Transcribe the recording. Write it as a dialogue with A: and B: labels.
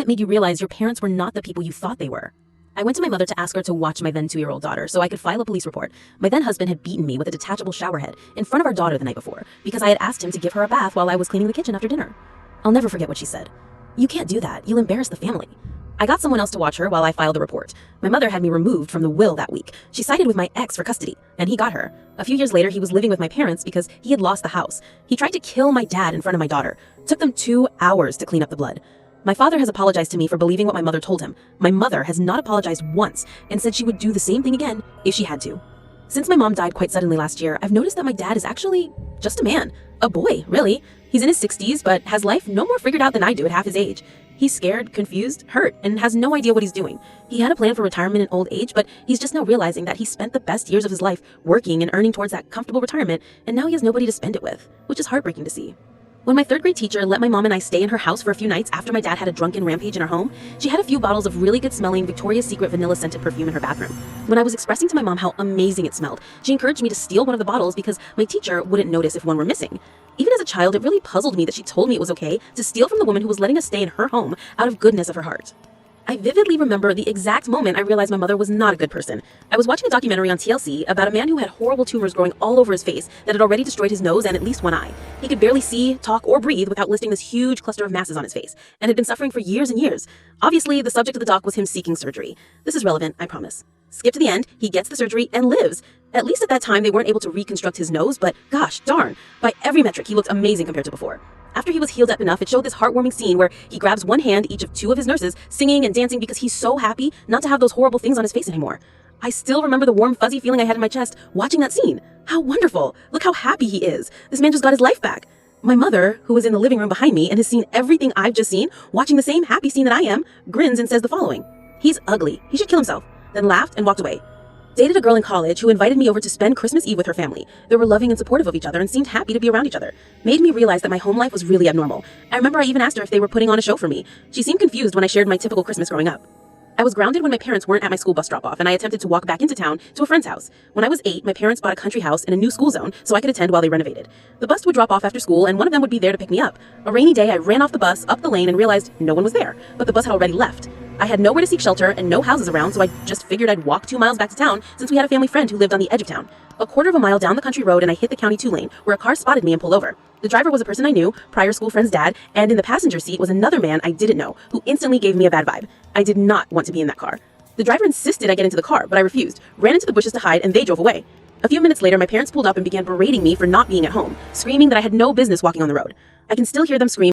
A: it made you realize your parents were not the people you thought they were. I went to my mother to ask her to watch my then 2-year-old daughter so I could file a police report. My then husband had beaten me with a detachable shower head in front of our daughter the night before because I had asked him to give her a bath while I was cleaning the kitchen after dinner. I'll never forget what she said. "You can't do that. You'll embarrass the family." I got someone else to watch her while I filed the report. My mother had me removed from the will that week. She sided with my ex for custody, and he got her. A few years later, he was living with my parents because he had lost the house. He tried to kill my dad in front of my daughter. It took them 2 hours to clean up the blood. My father has apologized to me for believing what my mother told him. My mother has not apologized once and said she would do the same thing again if she had to. Since my mom died quite suddenly last year, I've noticed that my dad is actually just a man. A boy, really. He's in his 60s, but has life no more figured out than I do at half his age. He's scared, confused, hurt, and has no idea what he's doing. He had a plan for retirement in old age, but he's just now realizing that he spent the best years of his life working and earning towards that comfortable retirement, and now he has nobody to spend it with, which is heartbreaking to see. When my 3rd grade teacher let my mom and I stay in her house for a few nights after my dad had a drunken rampage in our home, she had a few bottles of really good smelling Victoria's Secret vanilla scented perfume in her bathroom. When I was expressing to my mom how amazing it smelled, she encouraged me to steal one of the bottles because my teacher wouldn't notice if one were missing. Even as a child, it really puzzled me that she told me it was okay to steal from the woman who was letting us stay in her home out of goodness of her heart. I vividly remember the exact moment I realized my mother was not a good person. I was watching a documentary on TLC about a man who had horrible tumors growing all over his face that had already destroyed his nose and at least one eye. He could barely see, talk, or breathe without listing this huge cluster of masses on his face, and had been suffering for years and years. Obviously, the subject of the doc was him seeking surgery. This is relevant, I promise. Skip to the end, he gets the surgery and lives. At least at that time, they weren't able to reconstruct his nose, but gosh darn, by every metric, he looked amazing compared to before. After he was healed up enough, it showed this heartwarming scene where he grabs one hand each of 2 of his nurses, singing and dancing because he's so happy not to have those horrible things on his face anymore. I still remember the warm, fuzzy feeling I had in my chest watching that scene. How wonderful! Look how happy he is. This man just got his life back. My mother, who was in the living room behind me and has seen everything I've just seen, watching the same happy scene that I am, grins and says the following: "He's ugly. He should kill himself," then laughed and walked away. Dated a girl in college who invited me over to spend Christmas Eve with her family. They were loving and supportive of each other and seemed happy to be around each other. Made me realize that my home life was really abnormal. I remember I even asked her if they were putting on a show for me. She seemed confused when I shared my typical Christmas growing up. I was grounded when my parents weren't at my school bus drop-off, and I attempted to walk back into town to a friend's house. When I was 8, my parents bought a country house in a new school zone so I could attend while they renovated. The bus would drop off after school, and one of them would be there to pick me up. A rainy day, I ran off the bus, up the lane, and realized no one was there, but the bus had already left. I had nowhere to seek shelter and no houses around, so I just figured I'd walk 2 miles back to town since we had a family friend who lived on the edge of town. A quarter of a mile down the country road and I hit the County 2 lane, where a car spotted me and pulled over. The driver was a person I knew, prior school friend's dad, and in the passenger seat was another man I didn't know, who instantly gave me a bad vibe. I did not want to be in that car. The driver insisted I get into the car, but I refused, ran into the bushes to hide, and they drove away. A few minutes later, my parents pulled up and began berating me for not being at home, screaming that I had no business walking on the road. I can still hear them scream